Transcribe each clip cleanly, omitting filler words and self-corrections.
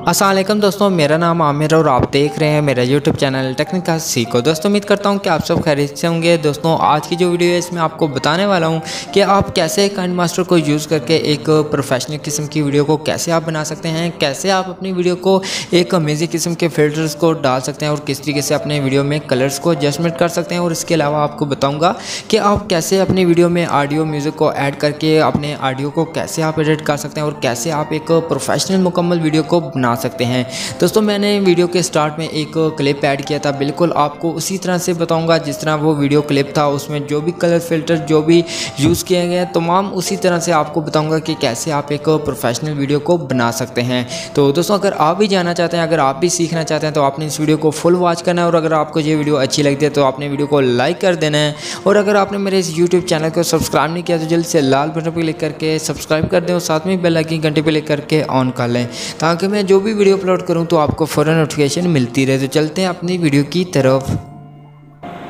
अस्सलाम वालेकुम दोस्तों, मेरा नाम आमिर और आप देख रहे हैं मेरा यूट्यूब चैनल टेक्निकल सीखो। दोस्तों उम्मीद करता हूं कि आप सब खैरियत से होंगे। दोस्तों आज की जो वीडियो है इसमें आपको बताने वाला हूं कि आप कैसे काइनमास्टर को यूज़ करके एक प्रोफेशनल किस्म की वीडियो को कैसे आप बना सकते हैं, कैसे आप अपनी वीडियो को एक अमेजिंग किस्म के फिल्टर्स को डाल सकते हैं और किस तरीके से अपने वीडियो में कलर्स को एडजस्टमेंट कर सकते हैं। और इसके अलावा आपको बताऊँगा कि आप कैसे अपनी वीडियो में ऑडियो म्यूज़िक को ऐड करके अपने ऑडियो को कैसे आप एडिट कर सकते हैं और कैसे आप एक प्रोफेशनल मुकम्मल वीडियो को बना सकते हैं। दोस्तों मैंने वीडियो के स्टार्ट में एक क्लिप ऐड किया था, बिल्कुल आपको उसी तरह से बताऊंगा जिस तरह वो वीडियो क्लिप था। उसमें जो भी कलर फिल्टर जो भी यूज़ किए गए तमाम उसी तरह से आपको बताऊंगा कि कैसे आप एक प्रोफेशनल वीडियो को बना सकते हैं। तो दोस्तों अगर आप भी जानना चाहते हैं, अगर आप भी सीखना चाहते हैं तो आपने इस वीडियो को फुल वॉच करना है। और अगर आपको ये वीडियो अच्छी लगती है तो आपने वीडियो को लाइक कर देना है। और अगर आपने मेरे इस यूट्यूब चैनल को सब्सक्राइब नहीं किया तो जल्द से लाल बटन पर क्लिक करके सब्सक्राइब कर दें और साथ में बेल आइकन घंटे पर क्लिक करके ऑन कर लें ताकि मैं जो भी वीडियो अपलोड करूं तो आपको फ़ौरन नोटिफिकेशन मिलती रहे। तो चलते हैं अपनी वीडियो की तरफ।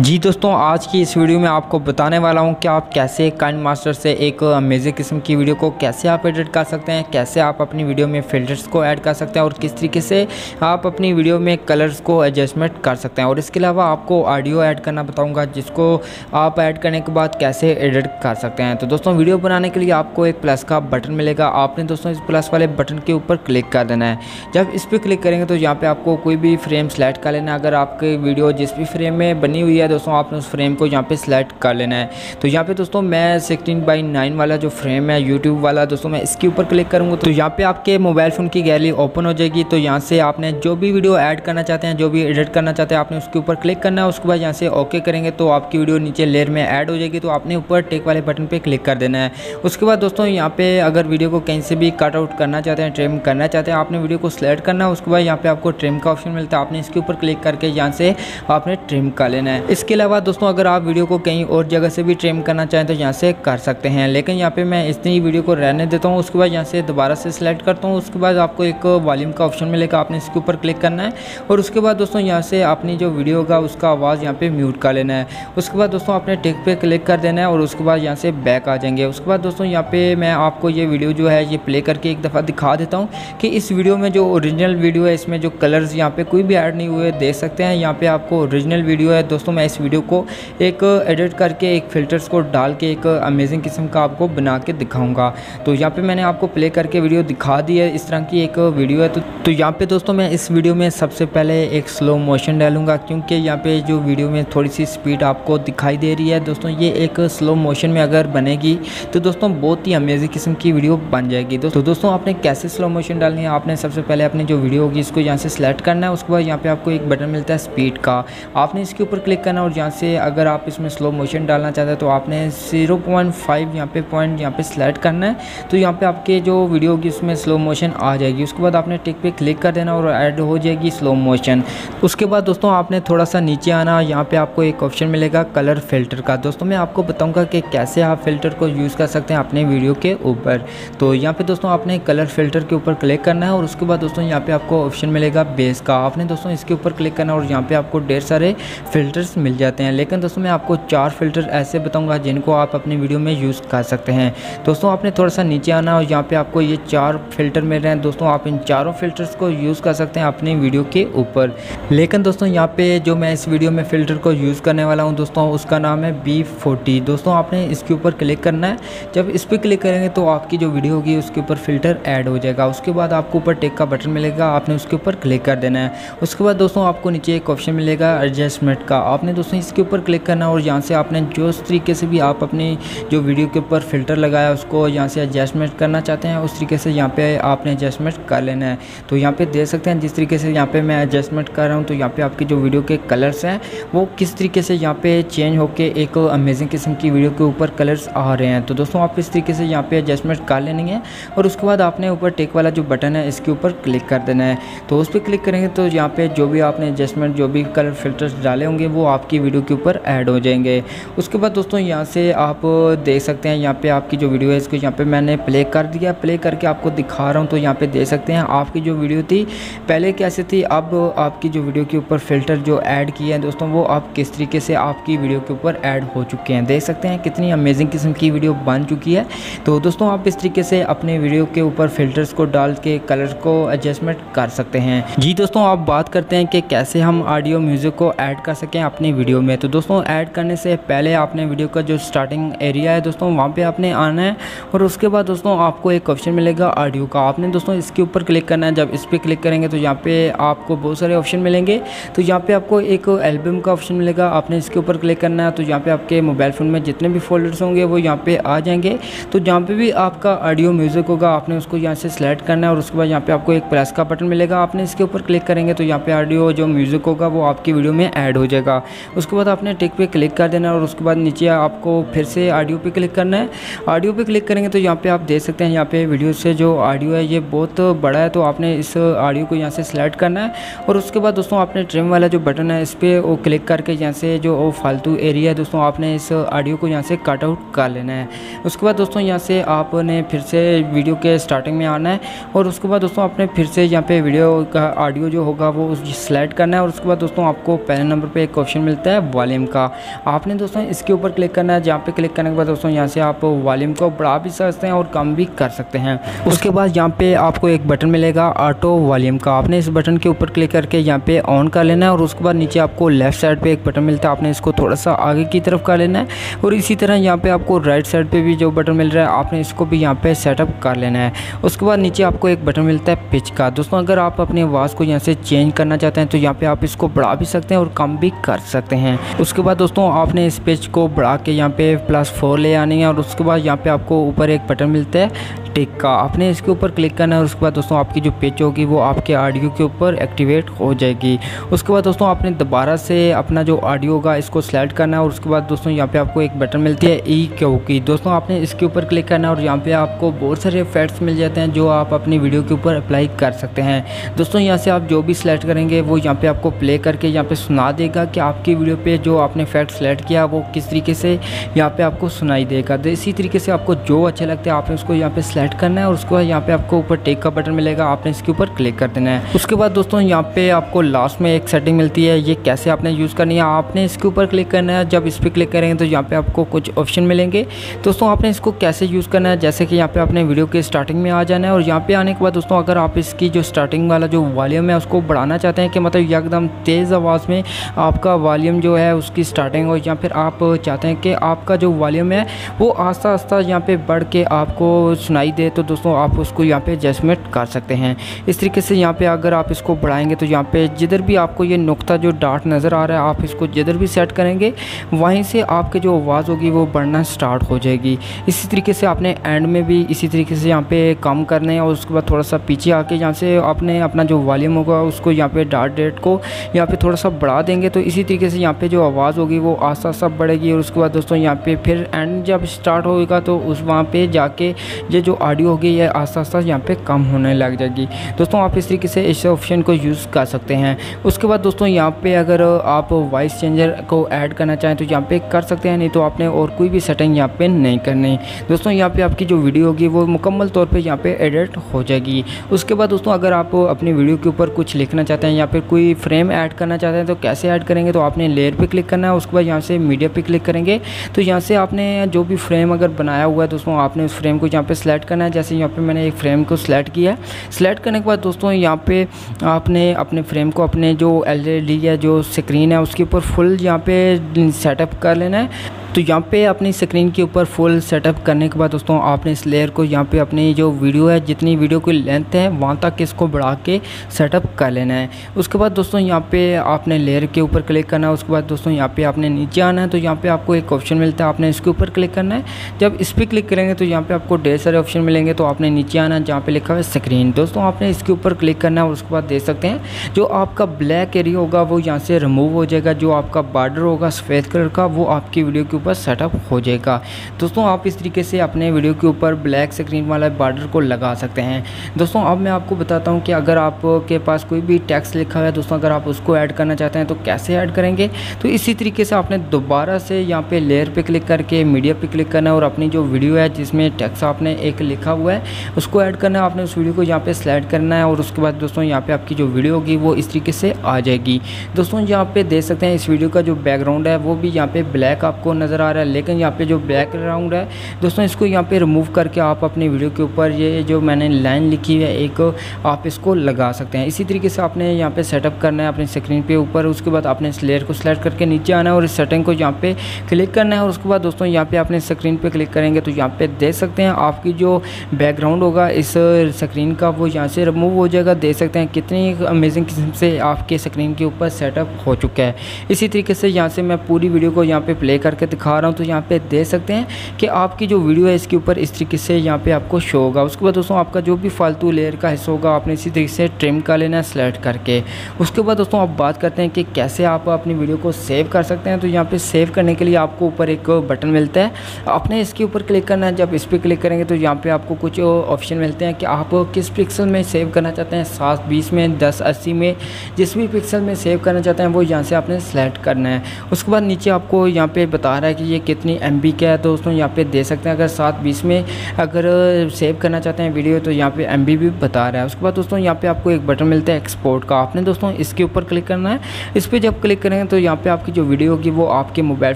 जी दोस्तों, आज की इस वीडियो में आपको बताने वाला हूं कि आप कैसे काइनमास्टर से एक अमेजिंग किस्म की वीडियो को कैसे आप एडिट कर सकते हैं, कैसे आप अपनी वीडियो में फिल्टर्स को ऐड कर सकते हैं और किस तरीके से आप अपनी वीडियो में कलर्स को एडजस्टमेंट कर सकते हैं। और इसके अलावा आपको ऑडियो ऐड करना बताऊंगा जिसको आप ऐड करने के बाद कैसे एडिट कर सकते हैं। तो दोस्तों वीडियो बनाने के लिए आपको एक प्लस का बटन मिलेगा, आपने दोस्तों इस प्लस वाले बटन के ऊपर क्लिक कर देना है। जब इस पर क्लिक करेंगे तो यहाँ पर आपको कोई भी फ्रेम सेलेक्ट कर लेना है। अगर आपकी वीडियो जिस भी फ्रेम में बनी हुई है दोस्तों आपने उस फ्रेम को यहाँ पे सिलेक्ट कर लेना है। तो यहाँ पे दोस्तों मैं 16:9 वाला जो फ्रेम है यूट्यूब वाला दोस्तों मैं इसके ऊपर क्लिक करूँगा तो यहाँ पे आपके मोबाइल फ़ोन की गैलरी ओपन हो जाएगी। तो यहाँ से आपने जो भी वीडियो ऐड करना चाहते हैं, जो भी एडिट करना चाहते हैं, आपने उसके ऊपर क्लिक करना है। उसके बाद यहाँ से ओके करेंगे तो आपकी वीडियो नीचे लेयर में ऐड हो जाएगी। तो आपने ऊपर टिक वाले बटन पर क्लिक कर देना है। उसके बाद दोस्तों यहाँ पे अगर वीडियो को कहीं से भी कट आउट करना चाहते हैं, ट्रिम करना चाहते हैं, आपने वीडियो को सिलेक्ट करना है। उसके बाद यहाँ पे आपको ट्रिम का ऑप्शन मिलता है, आपने इसके ऊपर क्लिक करके यहाँ से आपने ट्रिम कर लेना है। इसके अलावा दोस्तों अगर आप वीडियो को कहीं और जगह से भी ट्रिम करना चाहें तो यहाँ से कर सकते हैं, लेकिन यहाँ पे मैं इतनी वीडियो को रहने देता हूँ। उसके बाद यहाँ से दोबारा से सिलेक्ट करता हूँ। उसके बाद आपको एक वॉल्यूम का ऑप्शन मिलेगा, आपने इसके ऊपर क्लिक करना है। और उसके बाद दोस्तों यहाँ से अपनी जो वीडियो होगा उसका आवाज़ यहाँ पे म्यूट कर लेना है। उसके बाद दोस्तों आपने टिक पे क्लिक कर देना है और उसके बाद यहाँ से बैक आ जाएंगे। उसके बाद दोस्तों यहाँ पे मैं आपको ये वीडियो जो है ये प्ले करके एक दफ़ा दिखा देता हूँ कि इस वीडियो में जो ओरिजिनल वीडियो है इसमें जो कलर्स यहाँ पे कोई भी ऐड नहीं हुए देख सकते हैं। यहाँ पे आपको ओरिजिनल वीडियो है दोस्तों। मैं इस वीडियो को एक एडिट करके एक फ़िल्टर्स को डाल के एक अमेजिंग किस्म का आपको बना के दिखाऊंगा। तो यहाँ पे मैंने आपको प्ले करके वीडियो दिखा दी है, इस तरह की एक वीडियो है। तो यहाँ पे दोस्तों मैं इस वीडियो में सबसे पहले एक स्लो मोशन डालूंगा क्योंकि यहाँ पे जो वीडियो में थोड़ी सी स्पीड आपको दिखाई दे रही है दोस्तों, ये एक स्लो मोशन में अगर बनेगी तो दोस्तों बहुत ही अमेजिंग किस्म की वीडियो बन जाएगी। तो दोस्तों आपने कैसे स्लो मोशन डालनी है, आपने सबसे पहले अपनी जो वीडियो होगी इसको यहाँ से सिलेक्ट करना है। उसके बाद यहाँ पे आपको एक बटन मिलता है स्पीड का, आपने इसके ऊपर क्लिक करना है। और यहाँ से अगर आप इसमें स्लो मोशन डालना चाहते हैं तो आपने 0.5 यहाँ पे पॉइंट यहाँ पे सिलेक्ट करना है। तो यहाँ पे आपके जो वीडियो होगी उसमें स्लो मोशन आ जाएगी। उसके बाद आपने टिक पे क्लिक कर देना और ऐड हो जाएगी स्लो मोशन। उसके बाद दोस्तों आपने थोड़ा सा नीचे आना, यहाँ पे आपको एक ऑप्शन मिलेगा कलर फिल्टर का। दोस्तों मैं आपको बताऊँगा कि कैसे आप फिल्टर को यूज़ कर सकते हैं अपने वीडियो के ऊपर। तो यहाँ पे दोस्तों आपने कलर फिल्टर के ऊपर क्लिक करना है और उसके बाद दोस्तों यहाँ पे आपको ऑप्शन मिलेगा बेस का, आपने दोस्तों इसके ऊपर क्लिक करना और यहाँ पे आपको ढेर सारे फिल्टर्स मिल जाते हैं। लेकिन दोस्तों मैं आपको 4 फिल्टर ऐसे बताऊंगा जिनको आप अपनी वीडियो में यूज़ कर सकते हैं। दोस्तों आपने थोड़ा सा नीचे आना और यहाँ पे आपको ये 4 फिल्टर मिल रहे हैं दोस्तों। आप इन चारों फिल्टर्स को यूज़ कर सकते हैं अपनी वीडियो के ऊपर। लेकिन दोस्तों यहाँ पे जो मैं इस वीडियो में फ़िल्टर को यूज़ करने वाला हूँ दोस्तों उसका नाम है B40। दोस्तों आपने इसके ऊपर क्लिक करना है। जब इस पर क्लिक करेंगे तो आपकी जो वीडियो होगी उसके ऊपर फ़िल्टर ऐड हो जाएगा। उसके बाद आपको ऊपर टिक का बटन मिलेगा, आपने उसके ऊपर क्लिक कर देना है। उसके बाद दोस्तों आपको नीचे एक ऑप्शन मिलेगा एडजस्टमेंट का, आपने दोस्तों इसके ऊपर क्लिक करना और यहाँ से आपने जो उस तरीके से भी आप अपनी जो वीडियो के ऊपर फ़िल्टर लगाया उसको यहाँ से एडजस्टमेंट करना चाहते हैं उस तरीके से यहाँ पे आपने एडजस्टमेंट कर लेना है। तो यहाँ पे देख सकते हैं जिस तरीके से यहाँ पे मैं एडजस्टमेंट कर रहा हूँ तो यहाँ पे आपकी जो वीडियो के कलर्स हैं वो किस तरीके से यहाँ पे चेंज होके एक अमेजिंग किस्म की वीडियो के ऊपर कलर्स आ रहे हैं। तो दोस्तों आप इस तरीके से यहाँ पे एडजस्टमेंट कर लेनी है और उसके बाद आपने ऊपर टिक वाला जो बटन है इसके ऊपर क्लिक कर देना है। तो उस पर क्लिक करेंगे तो यहाँ पे जो भी आपने एडजस्टमेंट जो भी कलर फिल्टर्स डाले होंगे वो आपकी वीडियो के ऊपर ऐड हो जाएंगे। उसके बाद दोस्तों यहाँ से आप देख सकते हैं, यहाँ पे आपकी जो वीडियो है इसको यहाँ पे मैंने प्ले कर दिया। प्ले करके आपको दिखा रहा हूँ, तो यहाँ पे देख सकते हैं आपकी जो वीडियो थी पहले कैसे थी, अब आपकी जो वीडियो के ऊपर फ़िल्टर जो ऐड किए हैं दोस्तों वो आप किस तरीके से आपकी वीडियो के ऊपर ऐड हो चुके हैं। देख सकते हैं कितनी अमेजिंग किस्म की वीडियो बन चुकी है। तो दोस्तों आप इस तरीके से अपने वीडियो के ऊपर फ़िल्टर्स को डाल के कलर को एडजस्टमेंट कर सकते हैं। जी दोस्तों, आप बात करते हैं कि कैसे हम ऑडियो म्यूज़िक को ऐड कर सकें अपनी वीडियो में। तो दोस्तों ऐड करने से पहले आपने वीडियो का जो स्टार्टिंग एरिया है दोस्तों वहाँ पे आपने आना है, और उसके बाद दोस्तों आपको एक ऑप्शन मिलेगा ऑडियो का। आपने दोस्तों इसके ऊपर क्लिक करना है। जब इस पर क्लिक करेंगे तो यहाँ पे आपको बहुत सारे ऑप्शन मिलेंगे। तो यहाँ पे आपको एक एल्बम का ऑप्शन मिलेगा, आपने इसके ऊपर क्लिक करना है। तो यहाँ पे आपके मोबाइल फ़ोन में जितने भी फोल्डर्स होंगे वो यहाँ पे आ जाएंगे। तो जहाँ पे भी आपका ऑडियो म्यूज़िक होगा आपने उसको यहाँ से सिलेक्ट करना है, और उसके बाद यहाँ पे आपको एक प्लस का बटन मिलेगा, आपने इसके ऊपर क्लिक करेंगे तो यहाँ पे ऑडियो जो म्यूज़िक होगा वो आपकी वीडियो में ऐड हो जाएगा। उसके बाद आपने टिक पे क्लिक कर देना है, और उसके बाद नीचे आपको फिर से ऑडियो पे क्लिक करना है। ऑडियो पे क्लिक करेंगे तो यहाँ पे आप देख सकते हैं यहाँ पे वीडियो से जो ऑडियो है ये बहुत बड़ा है, तो आपने इस ऑडियो को यहाँ से सिलेक्ट करना है। और उसके बाद दोस्तों आपने ट्रिम वाला जो बटन है इस पर वो क्लिक करके यहाँ से जो फालतू एरिया है दोस्तों आपने इस ऑडियो को यहाँ से कट आउट कर लेना है। उसके बाद दोस्तों यहाँ से आपने फिर से वीडियो के स्टार्टिंग में आना है, और उसके बाद दोस्तों आपने फिर से यहाँ पे वीडियो का ऑडियो जो होगा वो सिलेक्ट करना है। और उसके बाद दोस्तों आपको पहले नंबर पे एक ऑप्शन मिलता है वॉल्यूम का, आपने दोस्तों इसके ऊपर क्लिक करना है। जहाँ पे क्लिक करने के बाद दोस्तों यहाँ से आप वॉल्यूम को बढ़ा भी सकते हैं और कम भी कर सकते हैं। उसके बाद यहाँ पे आपको एक बटन मिलेगा ऑटो वॉल्यूम का, आपने इस बटन के ऊपर क्लिक करके यहाँ पे ऑन कर लेना है। और उसके बाद नीचे आपको लेफ्ट साइड पे एक बटन मिलता है, आपने इसको थोड़ा सा आगे की तरफ कर लेना है। और इसी तरह यहाँ पे आपको राइट साइड पे भी जो बटन मिल रहा है आपने इसको भी यहाँ पे सेटअप कर लेना है। उसके बाद नीचे आपको एक बटन मिलता है पिच का। दोस्तों अगर आप अपनी आवाज़ को यहाँ से चेंज करना चाहते हैं तो यहाँ पे आप इसको बढ़ा भी सकते हैं और कम भी कर सकते हैं। उसके बाद दोस्तों आपने इस पिच को बढ़ा के यहाँ पे +4 ले आनी है। और उसके बाद यहाँ पे आपको ऊपर एक बटन मिलता है टिक का, आपने इसके ऊपर क्लिक करना है। और उसके बाद दोस्तों आपकी जो पिच होगी वो आपके ऑडियो के ऊपर एक्टिवेट हो जाएगी। उसके बाद दोस्तों आपने दोबारा से अपना जो ऑडियो होगा इसको सेलेक्ट करना है। और उसके बाद दोस्तों यहाँ पे आपको एक बटन मिलती है EQ की, दोस्तों आपने इसके ऊपर क्लिक करना है। और यहाँ पे आपको बहुत सारे इफेक्ट्स मिल जाते हैं जो आप अपनी वीडियो के ऊपर अप्लाई कर सकते हैं। दोस्तों यहाँ से आप जो भी सिलेक्ट करेंगे वो यहाँ पे आपको प्ले करके यहाँ पे सुना देगा कि आपकी वीडियो पे जो आपने इफेक्ट सेलेक्ट किया वो किस तरीके से यहाँ पे आपको सुनाई देगा। तो इसी तरीके से आपको जो अच्छे लगते हैं आपने उसको यहाँ पे सेलेक्ट करना है। और उसके बाद यहाँ पे आपको ऊपर टेक का बटन मिलेगा, आपने इसके ऊपर क्लिक कर देना है। उसके बाद दोस्तों यहाँ पे आपको लास्ट में एक सेटिंग मिलती है, ये कैसे आपने यूज़ करनी है, आपने इसके ऊपर क्लिक करना है। जब इस पर क्लिक करेंगे तो यहाँ पे आपको कुछ ऑप्शन मिलेंगे। दोस्तों आपने इसको कैसे यूज़ करना है, जैसे कि यहाँ पे आपने वीडियो के स्टार्टिंग में आ जाना है। और यहाँ पे आने के बाद दोस्तों अगर आप इसकी जो स्टार्टिंग वाला जो वॉल्यूम है उसको बढ़ाना चाहते हैं कि मतलब एकदम तेज़ आवाज़ में आपका वॉल्यूम जो है उसकी स्टार्टिंग हो, या फिर आप चाहते हैं कि आपका जो वॉल्यूम है वो आस्ता आस्ता यहाँ पे बढ़ के आपको सुनाई दे, तो दोस्तों आप उसको यहाँ पे एडजस्टमेंट कर सकते हैं। इस तरीके से यहाँ पे अगर आप इसको बढ़ाएंगे तो यहाँ पे जिधर भी आपको ये नुक्ता जो डॉट नज़र आ रहा है आप इसको जिधर भी सेट करेंगे वहीं से आपकी जो आवाज़ होगी वो बढ़ना स्टार्ट हो जाएगी। इसी तरीके से आपने एंड में भी इसी तरीके से यहाँ पे कम करने हैं। और उसके बाद थोड़ा सा पीछे आके यहाँ से आपने अपना जो वॉल्यूम होगा उसको यहाँ पे डॉट डेट को यहाँ पे थोड़ा सा बढ़ा देंगे, तो इसी तरीके से यहाँ पे जो आवाज़ होगी वो आस्ता आस्ता बढ़ेगी। और उसके बाद दोस्तों यहाँ पे फिर एंड जब स्टार्ट होगा तो उस वहाँ पे जाके ये जो ऑडियो होगी ये आस्ता आस्ता यहाँ पे कम होने लग जाएगी। दोस्तों आप इस तरीके से इस ऑप्शन को यूज़ कर सकते हैं। उसके बाद दोस्तों यहाँ पे अगर आप वॉइस चेंजर को ऐड करना चाहें तो यहाँ पे कर सकते हैं, नहीं तो आपने और कोई भी सेटिंग यहाँ पे नहीं करनी। दोस्तों यहाँ पे आपकी जो वीडियो होगी वो मुकम्मल तौर पे यहाँ पे एडिट हो जाएगी। उसके बाद दोस्तों अगर आप अपनी वीडियो के ऊपर कुछ लिखना चाहते हैं या फिर कोई फ्रेम ऐड करना चाहते हैं तो कैसे ऐड करेंगे, तो आपने लेयर पे क्लिक करना है। उसके बाद यहाँ से मीडिया पे क्लिक करेंगे तो यहाँ से आपने जो भी फ्रेम अगर बनाया हुआ है दोस्तों आपने उस फ्रेम को यहाँ पे सिलेक्ट करना है। जैसे यहाँ पे मैंने एक फ्रेम को सिलेक्ट किया है। सिलेक्ट करने के बाद दोस्तों यहाँ पे आपने अपने फ्रेम को अपने जो LED है जो स्क्रीन है उसके ऊपर फुल यहाँ पे सेटअप कर लेना है। तो यहाँ पे अपनी स्क्रीन के ऊपर फुल सेटअप करने के बाद दोस्तों आपने इस लेयर को यहाँ पे अपनी जो वीडियो है जितनी वीडियो की लेंथ है वहाँ तक इसको बढ़ा के सेटअप कर लेना है। उसके बाद दोस्तों यहाँ पे आपने लेयर के ऊपर क्लिक करना है। उसके बाद दोस्तों यहाँ पे आपने नीचे आना है तो यहाँ पे आपको एक ऑप्शन मिलता है, आपने इसके ऊपर क्लिक करना है। जब इस पर क्लिक करेंगे तो यहाँ पे आपको ढेर सारे ऑप्शन मिलेंगे, तो आपने नीचे आना है जहाँ पे लिखा है स्क्रीन। दोस्तों आपने इसके ऊपर क्लिक करना है और उसके बाद देख सकते हैं जो आपका ब्लैक एरिया होगा वो यहाँ से रिमूव हो जाएगा। जो आपका बॉर्डर होगा सफ़ेद कलर का वो आपकी वीडियो के ऊपर सेटअप हो जाएगा। दोस्तों आप इस तरीके से अपने वीडियो के ऊपर ब्लैक स्क्रीन वाला बॉर्डर को लगा सकते हैं। दोस्तों अब मैं आपको बताता हूँ कि अगर आपके पास कोई भी टेक्स्ट लिखा हुआ है दोस्तों, अगर आप उसको ऐड करना चाहते हैं तो कैसे ऐड करेंगे। तो इसी तरीके से आपने दोबारा से यहाँ पे लेयर पे क्लिक करके मीडिया पे क्लिक करना है और अपनी जो वीडियो है जिसमें टेक्स्ट आपने एक लिखा हुआ है उसको ऐड करना है। आपने उस वीडियो को यहाँ पे सिलेक्ट करना है और उसके बाद दोस्तों यहाँ पे आपकी जो वीडियो होगी वो इस तरीके से आ जाएगी। दोस्तों यहाँ पे देख सकते हैं इस वीडियो का जो बैकग्राउंड है वो भी यहाँ पे ब्लैक आपको नज़र आ रहा है, लेकिन यहाँ पे जो बैकग्राउंड है दोस्तों इसको यहाँ पे रिमूव करके आप अपनी वीडियो के ऊपर ये जो मैंने लाइन लिखी है एक, आप इसको लगा सकते हैं। इसी तरीके से आपने यहाँ पे सेटअप करना है अपनी स्क्रीन पे ऊपर। उसके बाद आपने इस लेयर को सिलेक्ट करके नीचे आना है और इस सेटिंग को यहाँ पे क्लिक करना है और उसके बाद दोस्तों यहाँ पे आपने स्क्रीन पे क्लिक करेंगे तो यहाँ पे देख सकते हैं आपकी जो बैकग्राउंड होगा इस स्क्रीन का वो यहाँ से रिमूव हो जाएगा। देख सकते हैं कितनी अमेजिंग किस्म से आपके स्क्रीन के ऊपर सेटअप हो चुका है। इसी तरीके से यहाँ से मैं पूरी वीडियो को यहाँ पे प्ले करके दिखा रहा हूँ तो यहाँ पे देख सकते हैं कि आपकी जो वीडियो है इसके ऊपर इस तरीके से यहाँ पे आपको शो होगा। उसके बाद दोस्तों आपका जो भी फालतू लेयर का हिस्सा होगा आपने इसी तरीके से ट्रिम कर लेना है सेलेक्ट करके। उसके बाद दोस्तों आप बात करते हैं कि कैसे आप अपनी वीडियो को सेव कर सकते हैं। तो यहाँ पे सेव करने के लिए आपको ऊपर एक बटन मिलता है, आपने इसके ऊपर क्लिक करना है। जब इस पर क्लिक करेंगे तो यहाँ पे आपको कुछ ऑप्शन मिलते हैं कि आप किस पिक्सल में सेव करना चाहते हैं, 720 में, 1080 में, जिस भी पिक्सल में सेव करना चाहते हैं वो यहाँ से आपने सेलेक्ट करना है। उसके बाद नीचे आपको यहाँ पे बता रहा है कि ये कितनी MB का है। दोस्तों यहाँ पे दे सकते हैं अगर 720 में अगर सेव करना चाहते हैं वीडियो तो यहाँ पे MB भी बता रहा है। उसके बाद दोस्तों यहाँ पे आपको एक बटन मिलता है एक्सपोर्ट का, आपने दोस्तों इसके ऊपर क्लिक करना है। इस पर जब क्लिक करेंगे तो यहाँ पे आपकी जो वीडियो होगी वो आपके मोबाइल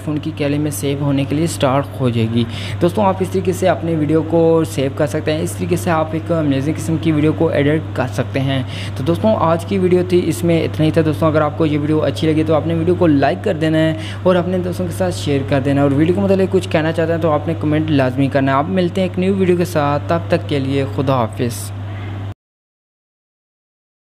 फ़ोन की गैलरी में सेव होने के लिए स्टार्ट हो जाएगी। दोस्तों आप इस तरीके से अपने वीडियो को सेव कर सकते हैं। इस तरीके से आप एक अमेजिंग किस्म की वीडियो को एडिट कर सकते हैं। तो दोस्तों आज की वीडियो थी, इसमें इतना ही था। दोस्तों अगर आपको ये वीडियो अच्छी लगी तो आपने वीडियो को लाइक कर देना है और अपने दोस्तों के साथ शेयर कर देना है। और वीडियो को मतलब कुछ कहना चाहते हैं तो आपने कमेंट लाजमी करना है। आप मिलते हैं एक न्यू वीडियो के साथ, तब तक के लिए खुदा हाफिज़।